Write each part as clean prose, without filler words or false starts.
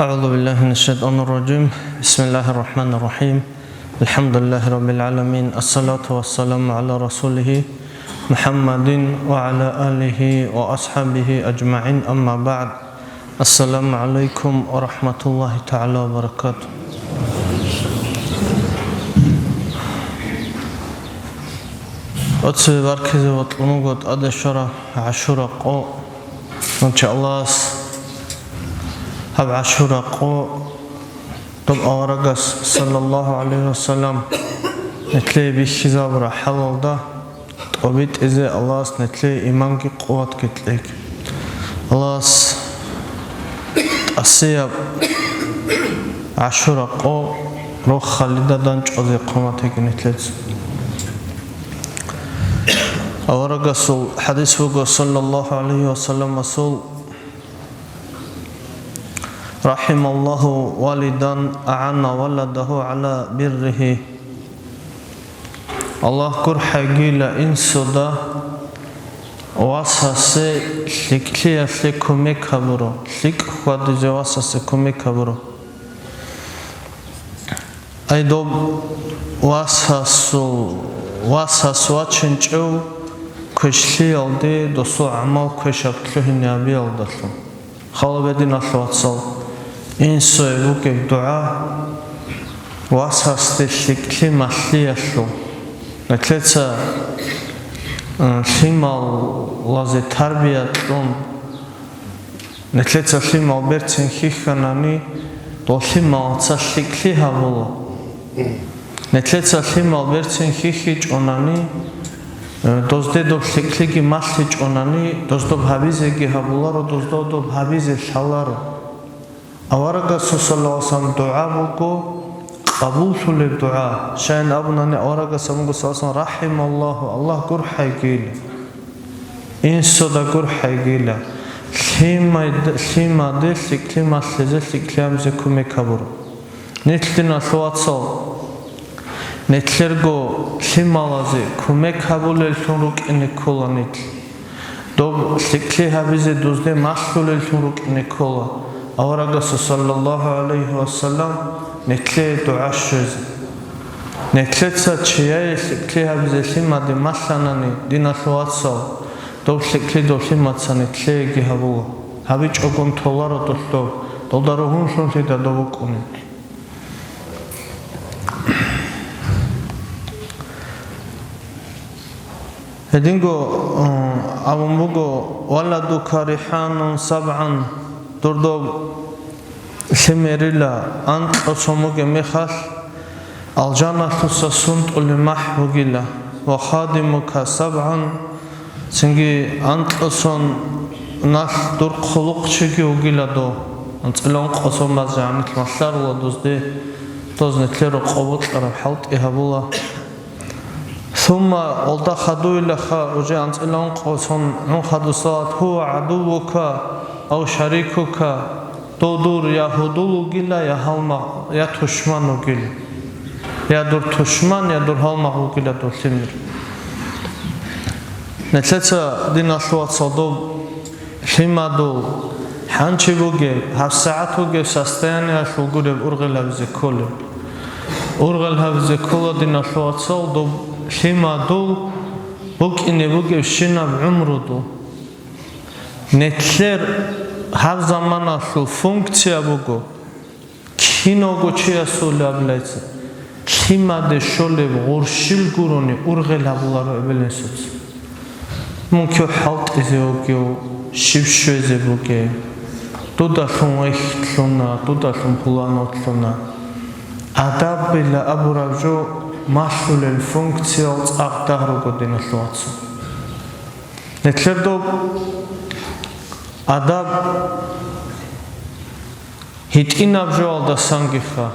أعوذ بالله من الشيطان الرجيم. بسم الله الرحمن الرحيم. الحمد لله رب العالمين. الصلاة والسلام على رسوله محمد وعلى آله وأصحابه أجمعين. أما بعد. السلام عليكم ورحمة الله تعالى وبركاته. أتسي بركزي وطلنوغت أدشرة عشورة قو إن شاء الله هب عشورة قو طب أورغس صلى الله عليه وسلم نتلي بيشيزابرا حلال دا طبيت إزي الله نتلي إيمانكي قوات كتليك الله أسياب عشورة قو روح خالدة دانج أزي قوماتك نتليز أورغس حديث فوق صلى الله عليه وسلم وصول رحم الله والدا أعان ولده على بره الله كر حقيل إنسودا واساسي لكليا لكمي كبرو لك خادج واساسي كمي كبرو أيضا واساس واتشنجو كشلي يلدي دوسو عمل كشبتله نبي يلدلو خالبدين أشواتصل إنسو يبوك الدعاء واساس لكلي محلي يشلو نكلتا لما لازي تربية لون نكلتا لما برتين خيخاناني دو لما تسلكلي هبولو نكلتا لما برتين خيخي جوناني دوزده دو لكليكي محلي جوناني دوزدو بحبيزي هبولارو دوزدو بحبيزي شالارو أورغس صلى الله عليه وسلم دعاء بوكو قبول للدعاء شان أبناني أورغس صلى الله عليه وسلم رحم الله قر حيقيل إنسو دا قر حيقيل لما دلك لما سلزلك لما زكومي كبرو نتلنا ثواتصل نتلرغو لما لازي كومي كبول الثنروك إني كولا نتل دوب لكلي هبزي دوزده محلول الثنروك إني كولا أورغس صلى الله عليه وسلم نتلي دعاء شوز نتلتسا تشياي لكلي هبزي لما دي مثلاناني دينا ثواتصل دوب لكلي دو لما تسا نتلي جهبوه هبيج أقوم تولارو دولدو دولدارو هنشون سيدا دوبكوني هدينغو أبنبوغو ولدو كاريحان سبعا دردو سميريلا أنت أصموغ مخال الجنة تسسنت لمحبوغيلا وخادمك سبعا سنجي أنت أصن ناس دور خلق شكي وغيلا دو أنت إلان قصم بزعمت مصار ودوزدي دوز نتليرو قبوط لرب حوت إهابولا ثم أولدا خدو إلخا وجي أنت إلان قصم نو خدو صلاة هو عدوك أو شريكك دور يا هدول جيلا يا هالما يا تشمان وجيل يا دور تشمان يا دور هالما وجيلا دور سمير نتلتا دين أشوات صدوب لما دو حنشي بوجي هالساعات وجي ساستياني أشو جورب أرغل هذا كله أرغل هذا كله دين أشوات صدوب لما دو بوك إني بوجي شنا بعمره دو نتلر هر زمان أشل فونكسيا بوجو كينوغو چيا سولي أبلايتس كيما ده شولي غورشيل غوروني أرغل أبلارو أبلنسوت ممكن حالت إزي وكيو شبشو إزي بوكي دودا شون ويختلونا دودا شون بلانو تلونا أداب بلا أبو رجو ماشول الفونكسيا أقدارو قدين أشلواتسو نتلر دو أداب هيتينا بجوال دا سانجيخا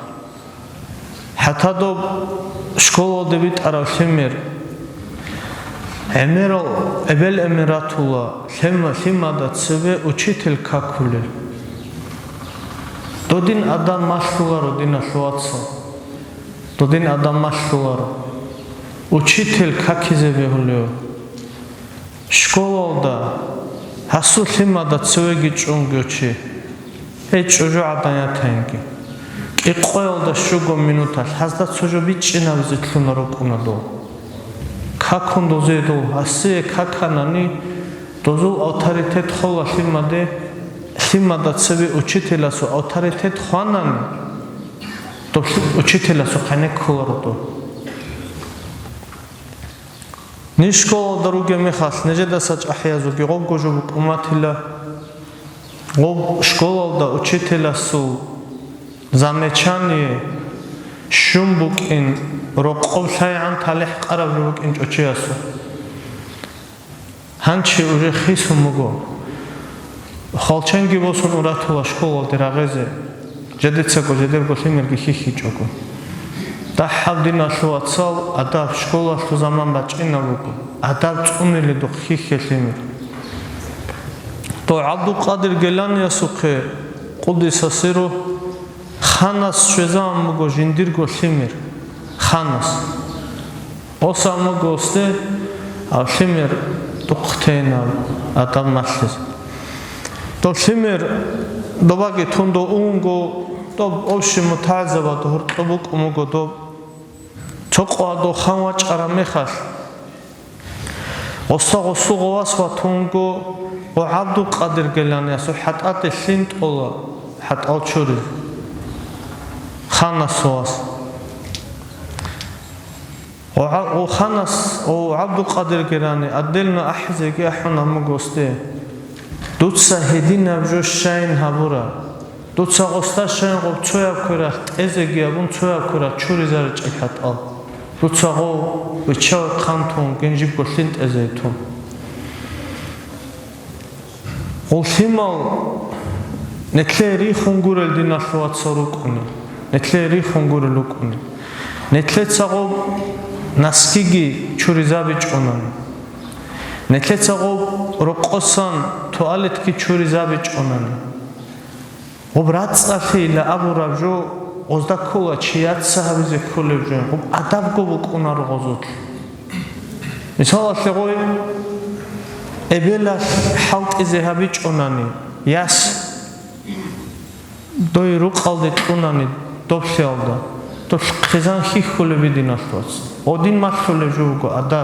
حتى دو شكولو دبيت أراشمير أميرال أبل أميراتولا لما دا تسوي учитель كاكولي دودين أدام ماشلوغارو دينا شواتسو دودين أدام ماشلوغارو учитель كاكيزي بيهوليو شكولو دا Հասու հիմա դա ծույգի ճունգյոչի ეჭოჟო ადანათენგი კი ყველა შუგო მინუტას ჰაზდა ცოჟო ბიჭინავზე თლუნა როკუნადო ქაქონდოზე დო ასე ქაქანანი დოზო ავტორიტეტ ხოლა სიმადა ცები უჩიტელასო ავტორიტეტ ხვანანი დო უჩიტელასო ხანე ქოლარდო ნიშკო დრუგე მეხას ნეჯედასაჭ აჰიაზო გიღოგოჟო კუმათილა ო შკოლალდა უჩიტელასო ზამეჩანი შუმბუკინ როყოლსაიან თალეჰ ყარაბუკინ ჭოჩიასო ჰანჩი ურე ხისუმუგო ხალჩენგი ბოსუნ ურათულა შკოლალდე რაღაცე ჯედეცაკო ჯედერგო სიმერგი ხიხიჭოკო და ჰავდინასოაცალ ადაბ შკოლასო ზამანბა ჭინავუკო ადაბ წუნილი დო ხიხესიმი то Абдул-Қадир Геланиасухе Қудисасиро Ханас швезамуго жиндирго симир Ханас Осамуго сте а симир тухтена адам маслис то симир добаги тундо унго то овши мутазаба то хуртубук умуго то чоқвадо ханвачара мехас осагосуговасва тунго و عبدالقادر گلانی است و حتات سینت اولا حتات چوری خانس واس و خانس و عبدالقادر گلانی ادلنا احزه که احنا مگوسته دوتسا هدین ابجوش شاین هبورا دوتسا غستا شاین غب چویاب کرا ازه گیابون چویاب کرا چوری زاره چک حتات دوتسا غب بچاو خانتون گنجیب گسلینت ازه تون Олхимал нетлери хунгурел динасуат сорукуни нетлери хунгурел укуни нетлецаго наскиги чуризаби чонани нетлецаго роқосан туалетки чуризаби чонани обрацафи ла абуравжо оздакула чият сахабизе кулевжо адабго букунар гозут мисал аслегой ებელას ჰალტიზეհაბი ჭონანი იას დოი რუყალდე ჭონანი დოფშალდა დო ხიზან ხიხულები დინასვაც ო딘 მასულე ჟუგო ადა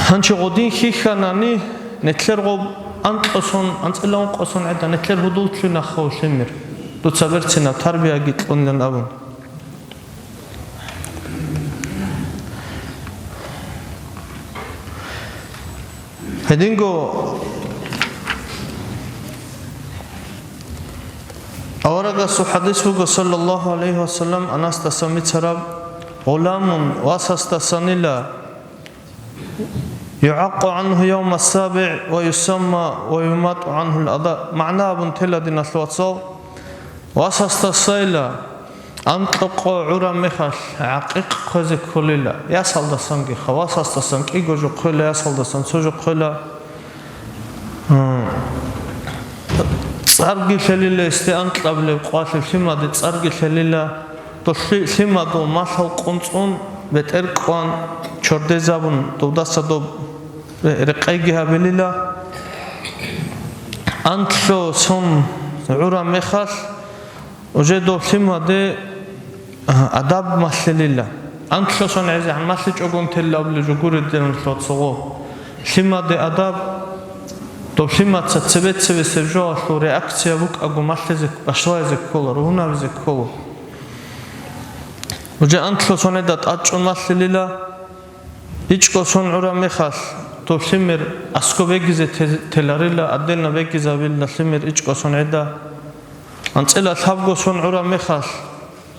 ჰანჩი ო딘 ხიხანანი ნეთლერღო ანტოსონ ანწელონ ყოსონ ადა ნეთლერ ბუდულჩუნა ხოშემერ დოცა ვერცენა თარბია გიტყონდან აბუნ هدينغو أورغا سو حديثه صلى الله عليه وسلم أناس تسمي تراب غلام واسس تسنيلا يعق عنه يوم السابع ويسمى ويمات عنه الأذى معناه بن تلا دين الواتسو واسس تسيلا أنطق عرا مخش عقيق خز كللا يصل دسنجي خواص دسنجي يجوج كللا يصل دسن سوج كللا صارجي خليلا استأنت قبل قاتل فيما ده صارجي خليلا تشلي فيما ده ما شو قنصون بتركوان شرد زبون تودا صدو رقيقها بليلا أنت شو سون عرا مخش وجدوا فيما ده أدب مسليلا أنت شو صن عزيز عن مسلج أقوم تلا قبل جوجور الدين الصوت صغو فيما ده أدب تو فيما تثبت سبجوا شو رياكسيا بوك أقوم مسلج أشواي زكولر وهنا بزكولر وجا أنت شو صن عدت أجون مسليلا يجكو صن عرا مخاس تو فيمر أسكو بيجز تلاريلا أدلنا بيجز أبيلنا فيمر يجكو صن عدا أنت إلا ثابو صن عرا مخاس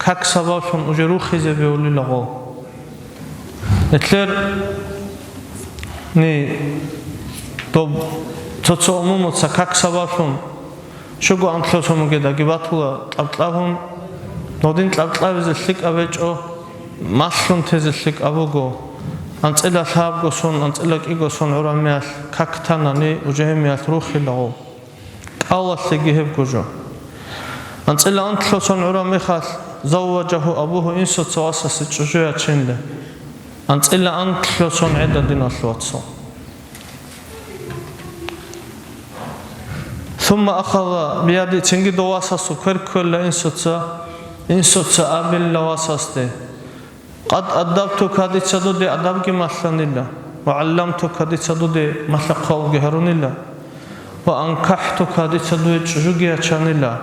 كاك سباشون وجروخي زبيولي لغو نتلر ني طب تتصو موموتسا كاك سباشون شوغو أنتلوسو مجدا جباتولا تلابتلابون نودين تلابتلاب زلك أبيجو ماسلون تزلك أبوغو أنت إلا ثابو صن أنت إلا كيغو صن عرا مياس كاك تاناني وجهمياس روخي لغو الله سيجيهب كوجو أنت إلا أنتلوسو عرا ميخاس زوجه أبوه إنسو تواسس تشجوع تشنده أنت إلا أنت لوسون عدة دين أسلواتسو ثم أخذ بيدي تنجد واسس كل إنسوتسا أبل واسسته قد أدبتك هذه تسدد أدبك مثلا الله وعلمتك هذه تسدد مثل قول جهرون الله وأنكحتك هذه تسدد جوجيا شان الله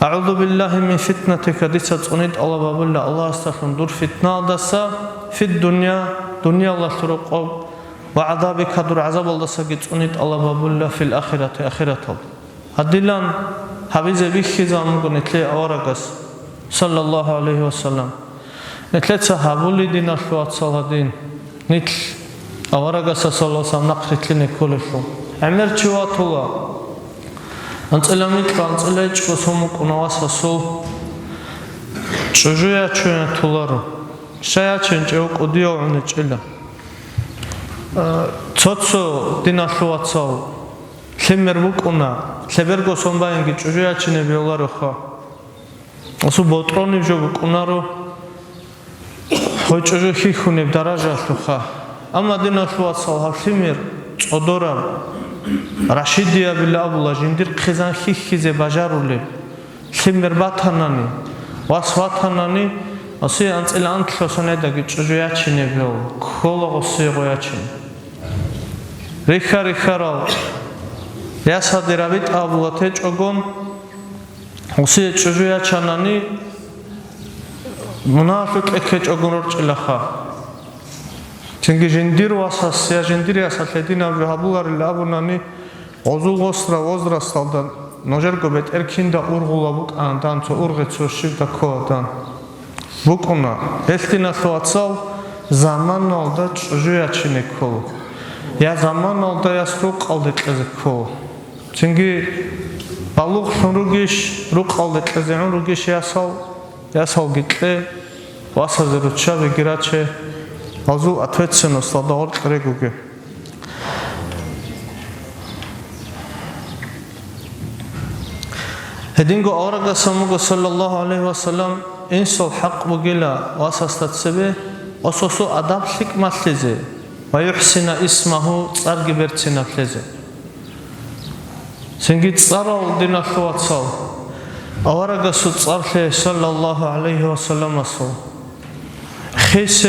أعوذ بالله من فتنتك هذه تسدد الله باب الله استغفر دور فتنة دسا في الدنيا الله ترقب وعذابك دور عذاب الله سجد الله باب الله في الآخرة آخرة هدلان حبيز بيخي زامن نتلي أورغس صلى الله عليه وسلم نتلي صحابولي دين أشوات صلادين نتل أورغس صلى الله عليه وسلم نقرت لنا كل شيء عمر شوات الله أنت إلميت أنت إليش بسمك ونواسسو شجوية شوية تولارو شايا شنجوك وديو عنج إلا تسوتسو دين أشوات صل خمر بكونا خبرگو سنباینگی چجوری چینه بیولارو خا اسو بطرونی جو بکونا رو خوی چجوری خی خونیب درجه شو خا اما دین اشوات سال خمر چودورم رشیدیا بالله ابولا جندیر خزان خیزه بجارولی خمر باتنانی واسواتنانی اسی انت الان خشونه داگی چجوری چینه بیول کلا قصی قویا چین ریخا Я садиравит абулатеч огон уси чужуя чанани мунафик экеч огонор чилаха ченги жендир васас я жендир я сатледина абулар лабунани озугосра возрасталдан ножергобет эркинда ургула бук андан цо ургецо шивда кодан букуна эстина соатсал заман алда чужуя чинекол я заман алда я стук алдекезекол چنگی بالغ شنروگیش رو قالت لزیان روگیش یاسال گیتله واسه زروچه بگیرد چه ازو اتویت سنوست دار کرگوگه هدینگو آرگا سموگو صلی الله علیه و سلم این سال حق بگیلا واسه استدسبه اساسو ادب حکمت لیزه و یحسن اسمه صرگی برچینه لیزه سنجد صار دين الثوات صار أورق سود صار صلى الله عليه وسلم صار خيس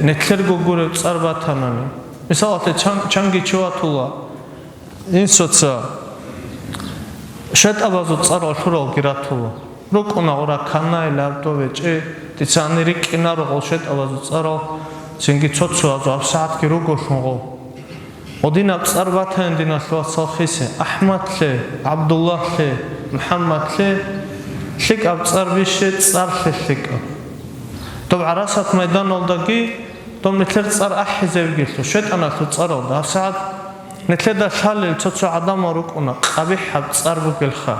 نتلرجو جورب صار باتناني مثلا تشانجي شوات الله إن سود صار شد أبازو صار الفرو جرات الله ركونا ورا كنا إلابتو بيج تساني ريك إنار غشت أبازو صار سنجد شد صار زاب ساعت كيروجو شنغو ودين أبصر باتن دين الثوات صاخيسه أحمد له عبد الله له محمد له شك أبصر بيشت صار شك طب عراسة ميدان الدقي طب نتلر صار أحزة بقيته شد أنا تصار ده ساعد نتلر ده شال تتصو عدم وركونا قبيح أبصر بقيلخا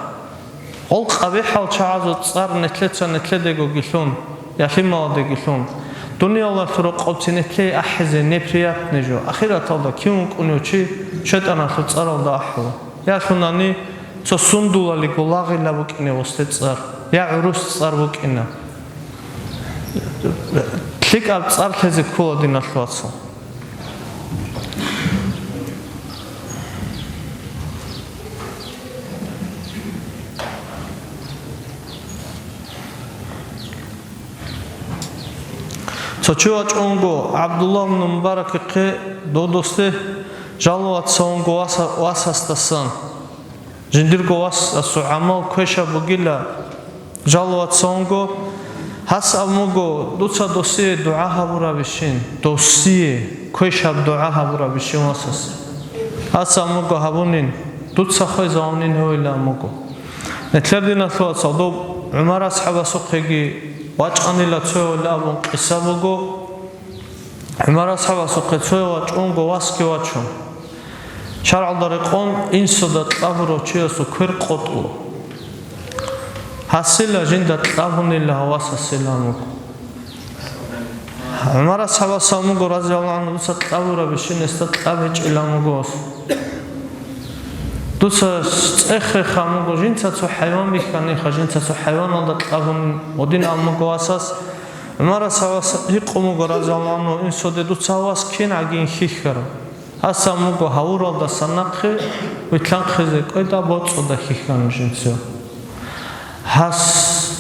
أول قبيح أو شعازو تصار نتلر ده قيلون يا فيما ده قيلون دنیا الله تو قبضینه که احزه نپریات نجو آخرت الله کیون کنوچی شد آن تو تصار الله أحوا یا شونانی تو سندولا لیگولاغی لبوک اینه وسط تصار یا عروس تصار بوک اینه کلیک اب تصار تزی کولا دین الشواتسا Сочувать онго Абдулла ibn Мубарак ке додосте жаловат сонго васастасан жиндирго вас асу амал кеша бугила жаловат сонго хас амого дуца досе дуа хабура бишин досе кеша дуа хабура бишин васас хас амого хабунин дуца хой заунин хойла амого нетлердина сот садо умар асхаба суқеги واجعني لا تسوي لا أبون قصابو عمارة صعبة سقطوا واجونغو واسكي واجون شرع الطريقون إن صدت لابرو تشيسو كر قطو حسيلا جندت لابون الله واسسلامو عمارة صعبة سامو رضي الله عنه بسات لابرو بشين استطلابج إلامو دوسا اخر خامو جنسا تو حيوان بيخاني خجنسا تو حيوان ودت لابون ودين امو اساس مرا سواس يقومو رضي الله عنه ان سود دوسا واس كين عجين خيخر ასამუგო ჰაურავდა სანახე ვითლანხეზე ყედა ბოწოდა ხიხანჟინცო ჰას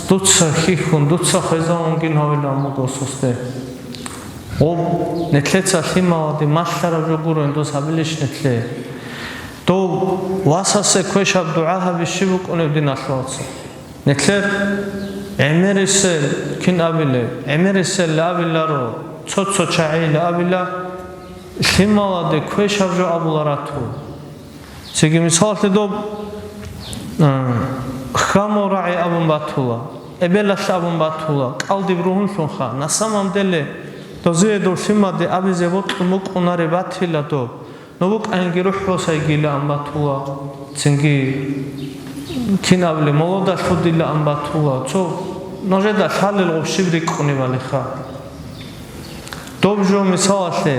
დუცა ხიხუნ დუცა ხეზაუნგი ნოველა მოგოსოსტე ო ნეთლეცა ხიმავდი მასხარა ჯოგურო ენდოს აბილიშ ნეთლე დო ვასასე ქვეშა დუაჰაბი შივუკუნებდი ნახლავაცო ნეთლერ ემერისე კინაბილე ემერისე ლავილარო ცოცო ჩაილა აბილა ხიმავდი ქვეშა ჯო აბულარათუ ციგი მისხალთე დო ხამორაი აბუმბათულა ებელას აბუმბათულა ყალდი ბრუჰუნ შონხა ნასამამდელე დოზიედო სიმადე აბიზე ვოტყმუკუნარე ბათილა დო ნოვუკ ანგირო ხოსაიგილა ამბათულა ცინგი კინავლე მოლოდა ხუდილა ამბათულა ცო ნოჟედა ხალელ ოფშიბრი ყუნივალი ხა დობჟო მისალათე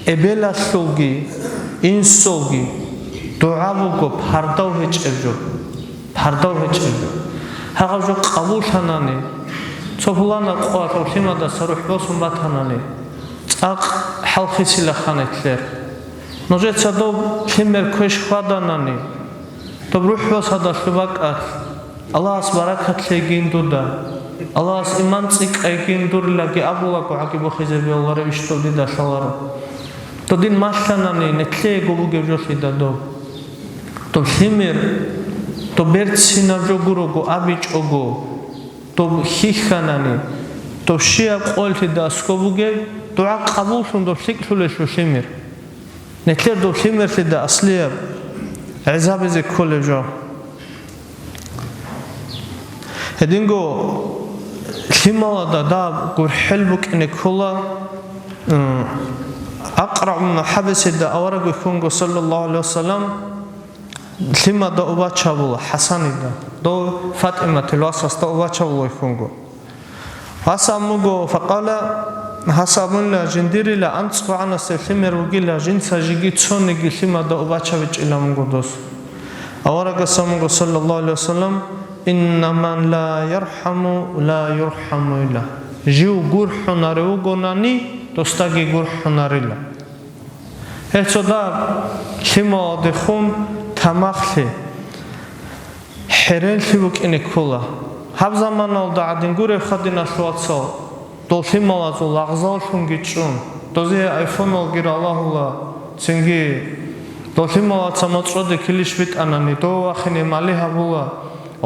ებელასოგი ინსოგი დუავუგო ფარდავ ჰეჭებჯო ფარდავ ჰეჭებჯო ჰაღავჯო ყაბულთანანი ცოფლანა ყوارو ხიმადა სარუჰბოს უმბათანანი წაყ ჰალხიცილა ხანეთლერ ნოჟეცა დო ქიმერ ქვეშ ხვადანანი დო რუჰბოსა და ხვაკათ ალლაჰს ბარაკათლე გინდუდა ალლაჰს იმან წიკე გინდურლაგი აბულაკო აკიბო ხიზები ალლარე ვიშტოდი და შალარო დო 딘 მასლანანი ნეთლე გოგუგევჯოში და დო ხიმერ დო ბერცინა ჯოგუროგო აბიჭოგო დო ხიხანანი დო შია ყოლთი და სკობუგე დუა ყაბულშუნ დო სიკთულეშო ხიმერ ნეთლერ დო ხიმერში და ასლია ეზაბეზე ქოლეჯო ედინგო ხიმალა და გურჰელბუკინე ქოლა აყრა მუჰაბესე და ავარაგო ხონგო სალლალლაჰუ ალეიჰი ვასალამ ხიმა და უბაჩავულა ჰასანი და ფატიმა თელვასას და უბაჩავულა ხონგო ჰასამუგო ფაყალა ჰასამულა ჯინდირილა ანცვანა სეხიმერუგილა ჯინცა ჟიგი ცონიგი ხიმა და უბაჩავი ჭილამუგოდოს ავარაგო სამუგო სალლალლაჰუ ალეიჰი ვასალამ ინნამან ლა იარჰამუ ლა იურჰამუ ილა ჟიუ გურჰუნარე უგონანი დოსტაგი გურჰუნარილა ეცოდა ხიმა და ხუმ თამახლე ჰერენში ვუკინე ქოლა ჰაბზამანალ და ადინგურე ხადინა შუაცო დოლხიმალაზო ლაღზალ შუნგიჭუნ დოზე აიფონოლ გირ ალაჰულა ცინგი დოლხიმალაცა მოწროდე ქილიშვიტანანი დო ახინე მალი ჰაბულა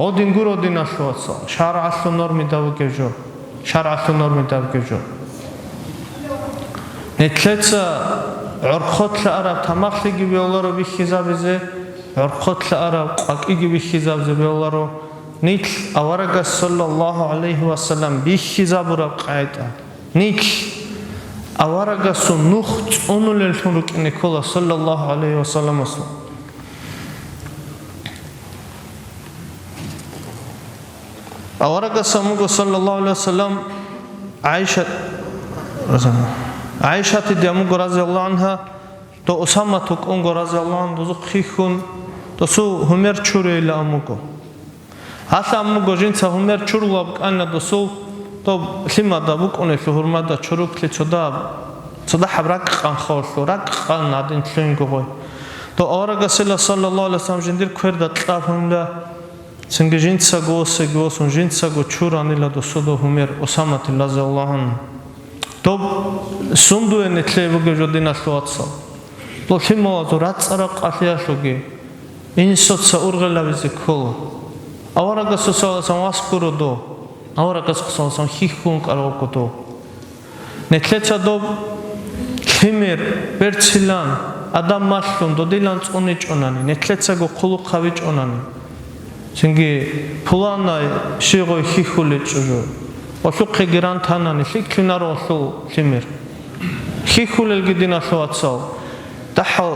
ოდინგურო დინა შუაცო შარასუ ნორმი დავგეჯო შარასუ ნორმი დავგეჯო ნეთლეცა ორხოთლა არა თამახლი გიბეოლარო ვიხიზაბიზე ორხოთლა არა ყაკიგი ვიხიზაბზე ბეოლარო ნით ავარაგა სალლალლაჰუ ალეიჰი ვასალამ ვიხიზაბურა ყაიტა ნით ავარაგა სუ ნუხ წონულელ თუნუკინე ქოლა სალლალლაჰუ ალეიჰი ვასალამ ასო ავარაგა სამუგო სალლალლაჰუ ალეიჰი ვასალამ აიშათი დამუგო რაზიალლაჰუ ანჰა დო ოსამა თუ კონგო რაზიალლაჰუ ანჰა დო ხიხუნ დო სუ ჰუმერ ჩურელა ამუგო ასამუგო ჯინცა ჰუმერ ჩურლა კანა დო სუ დო ხიმა და ბუკონე ჰურმა და ჩურუქლი ცოდა ჰაბრაკ ყან ხოლო რაკ ყან ადინ თლინგო დო ავარაგა სალლალლაჰუ ალეიჰი ვასალამ ჯინდირ ქვერდა ტყაფუნდა ცინგი ჯინცა გოსუნ ჯინცა გო ჩურანილა დო სუ დო ჰუმერ ოსამათი რაზიალლაჰუ ანჰა დო სუნდუენე თლევუგე ჯოდინა შუაცო დო ხიმალა რაწერა ყალიაშოგი ინსოცა ურღელავიზე ქოლო ავარაგა სოსალასამ ასკურო დო ავარაგა სოსალასამ ხიხუნ კაროკო დო ნეთლეცა დო ხიმერ ბერცილან ადამ მასლუნ დო დილან წუნი ჭონანი ნეთლეცა გო ხულუ ხავი ჭონანი ცინგი ფულანაი შეგო ხიხული ჭუჟო ოსუყი გრანთანანი ხიქინარო ოსუ ხიმერ ხიხულელ გიდინა შოაცო დაჰალ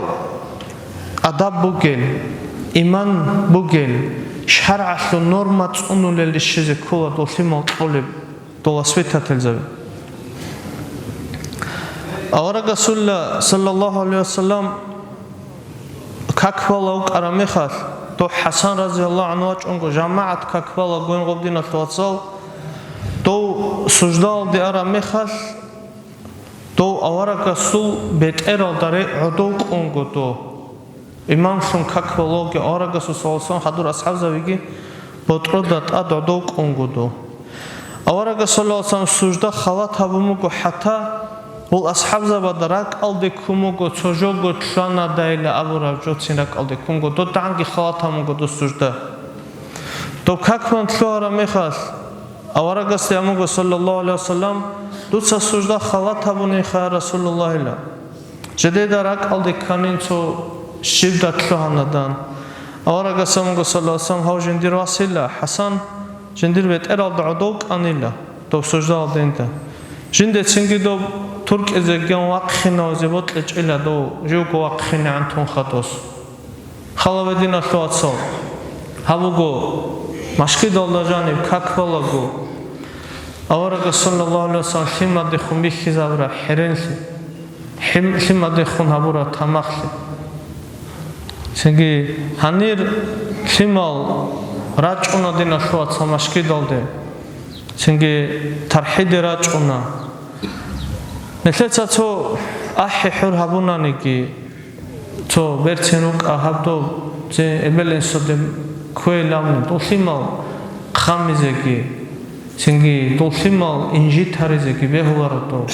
ადაბ ბუგელ იმან ბუგელ შარასო ნორმა წუნულელი შეზე ქოლა დო ხიმალ ყოლე დო ასვეთათელზავე ავარაგა სალლალლაჰუ ალეიჰი ვასალამ ქაქვალა უკარამეხას დო ჰасан რაზიალლაჰუ ანჰუ ჭონგო ჟამაათ ქაქვალა გონღობდინა შოაცო დო სუჯდალ დი არა მეხას დო аварагасул бетералдаре одол конгото имамшун каквологи аварагасул салсон хадур асхабзавиги ботродат одол конгото аварагасул сужда халат хабумуго хата ол асхабзавадарак алдекумуго цожого тлана дайла авуравжо цинак алдекумуго до данги халатамуго до сужда то как ман тлора мехас аварагас ямуго саллаллаху алейхи вассалам дуца сужда халатабуни ха расулуллах ила жедедарак алдеканинцо шивда тлоанадан аварагас ямуго саллаллаху алейхи вассалам хау жиндир василла хасан жиндир бетералда одок анила то сужда алдента жинде цингидо турк эзеген вақхина озебот лечила до жуго вақхина антон хатос халаведина тлоатсо хавуго машки долдажани каквалаго аварага саллаллаху алейхи вассалам химаде хумби хизавра херенси химаде хун хабура тамахли сенги ханир химал рачуна дина тлоатса машки долде сенги тархиде рачуна нехлеца цо ахи хур хабунаниги цо берценук ахабдо зе эбеленсоде куэлам толхимал хамизеги синги толхимал инжитаризеги бехуларото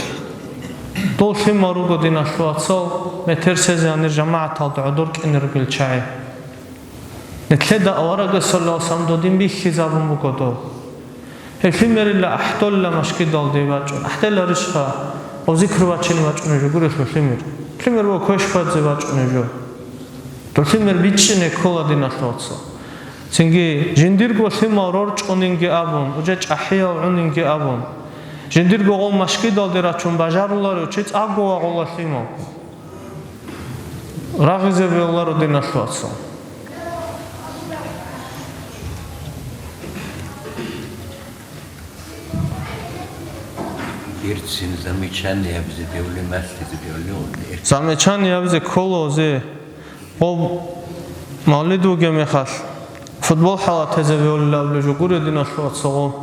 толхимаруго динашлуацо метерсезани жамаат алдудурк энергилчай нехледа аварага саллаллаху алейхи вассалам додим бихизабумугодо хефимерилла ахтолла машкидал девачо ахтелла ришха озикрвачени вачунежо гурехло фимер во кошпадзе вачунежо то фимер бичне кола динашлуацо синги жиндирго фимар орчонинги абун уҷач аҳия унинги абун жиндирго гол машкидал дерачун бажаруларо чец аго агола фимо рағизе велларо динашлуацо замечание бзе колозе о малидуге мехас футбол халатезе велла блежо гуре динашлуацо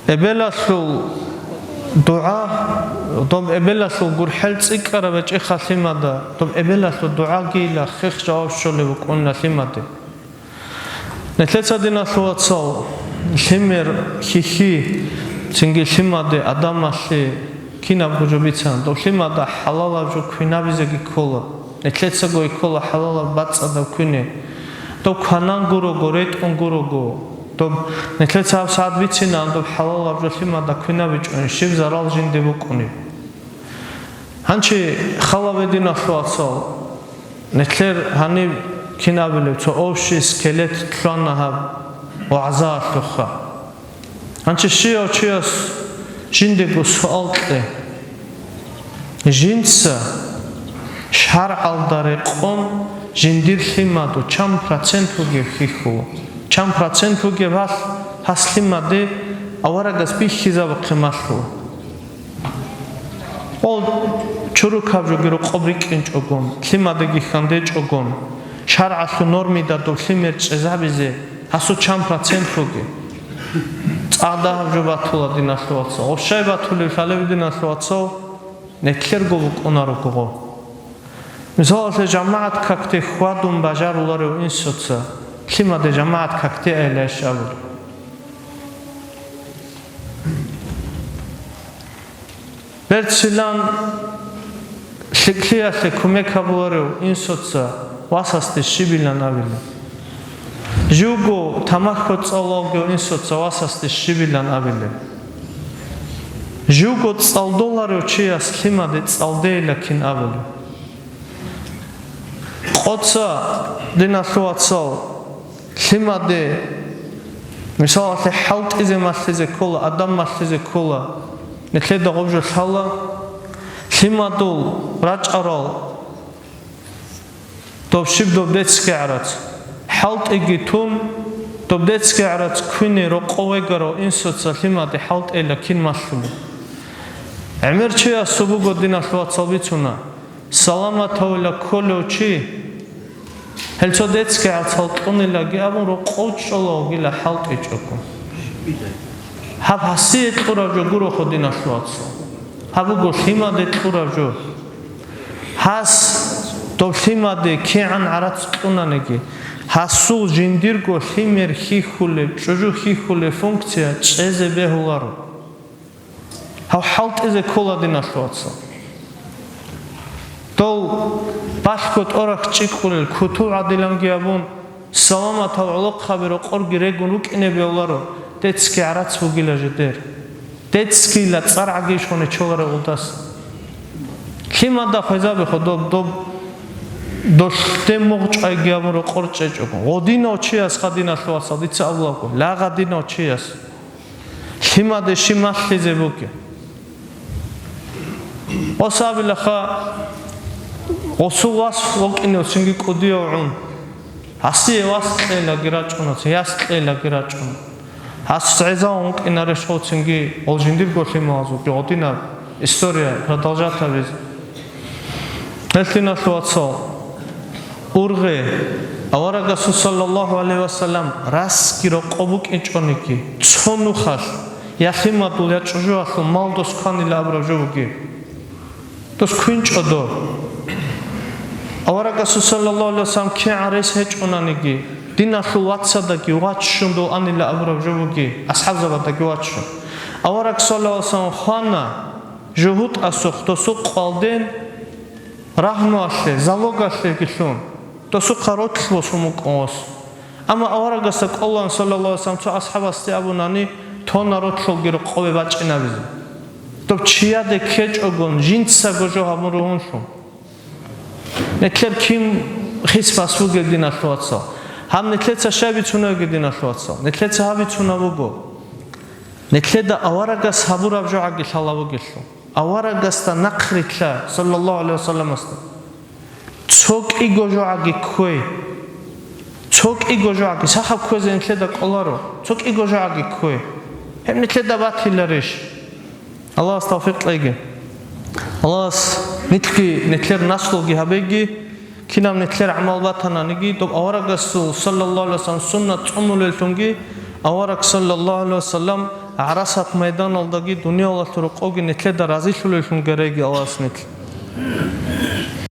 эбеласул дуа том эбеласул гурхел цикара вечи хасимада том эбеласул дуа гила хих жаваб шоле вукунна симаде нехлеца динашлуацо химер хихи цинги симаде адамаси кинабгужубицан то симада халалавжу квинабизеги кола нехлеца гой кола халала бацада квине то канангуро горет онгурого то нехлеца сад вицинан то халалавжу симада квинабичон шив зарал жинде вукуни ханчи халавединашлуацо нехлер хани кинабиле то овши скелет тланахаб وعزاء تخا أنت شيء أو شيء جندك وسؤالته جنسا شرع الدرقون جندير ثمادو كم %وجه خيخو كم % وجه بس هسلماده أورجس بيخيزا بقيمته أول شروع كابجو قبرك إنج أقوم ثماده جيخاندج أقوم شرع النورمي دادو ثمرج زابيزه هسو چند % وگه წადა ჯობათულა დინასლოაცო ოფშაიბათული ხალები დინასლოაცო ნექერგო ვუკონაროგო მისალე ჯამაათ ქაქტე ხვადუმ ბაჟარულარე ინსოცა ქიმადე ჯამაათ ქაქტე ელაშავ ბერცილან შიქლიასე ქუმეკაბულარე ინსოცა ვასასტე შიბილან ავილა Жуго тамахо цалалго инсоца васасти шивилан авиле. Жуго цалдоларо чия схимаде цалдейла кин авиле. Қоца динаслуацал схимаде мисалате халт изе маслизе кола адам маслизе кола нехледа гобжо сала схимадул рачарал топшиб до детске арац حالت اگیتون دوبدت که عرض کنی رو قوی گرو این سوتسا لیماده حالت ایلا کین مسلم عمر چی اسبوع گدین اسبوع صابیتونا سلامت اولا کلو چی Helçodetski artaltqunilagi abun ro qochologiלה halt'iჭoko. Hab hasiet qurajo guro xodinashvatso. Habu goshimade qurajo. Has dobshimade kian aratqunanegi. Hasu jindirgo himer xixule, çoju xixule funktsiya çeze behularo. Hav halt'ize koladinashvatso. Dol başkot orak çiqulel kutu adilangiabun salamat uluq xabero qorgi regun uqinebe olaro detski arats vugilajeder detski la tsaragi shone cholare uldas kimada xezabe xodob dob doshte moqchaigiabun ro qorcheჭoko odino chias xadina shloasa ditsa allako laqadino chias kimade shimaslizebuki osabila kha Osuwas lokino singi kodioun. Hasi was qela giraჭuno, yas qela giraჭuno. Has цезаун qinare shotsingi olжиндир goshimazу, odina история продолжаться без. Элтина швацо. Урге авара гасу саллаллаху алейхи вассалам рас киро qobuk'inჭoniki, цонухаш, яхиматул яჭжуаху малдос қанила абражуги. Тос квинჭодо Авара гасу саллаллаху алейхи вассалам ки арес хеჭонанigi dinashu watsadagi watchundo anila abravjogi ashabzavadagi watchu Авара саллаллаху алейхи вассалам хана жухут асух тосу qalden rahnuashe zalogashe gishun тосу qarotlvo sumuqos ama авара гаса qollan sallallohu alayhi wasallam ashabasti abunani tonarotlogir qove vaჭინავიზე то чияде кеჭოგон жинца гожо хамуруншу Netler kim xisfas vugedina shvatsa. Ham netletsa shavitsuna gedina shvatsa. Netletsa havitsuna vugo. Netleda avaragas haburavjo agi shalavugishu. Avaragas ta naqritla sallallahu alaihi wasallam asta. Tsok igojo agi kwe. Tsok igojo agi sahab kweze netleda kolaro. Tsok igojo agi kwe. Hem netleda batilarish. Allah tawfiq lege. Allah nitki netler naslogi habegi kinam netler amal batananigi dob avaragas sallallahu alaihi wasallam sunnat umul tungi avarak sallallahu alaihi wasallam arasat meydan aldagi dünya olaturu qogi netler da razishul geregi Allah netler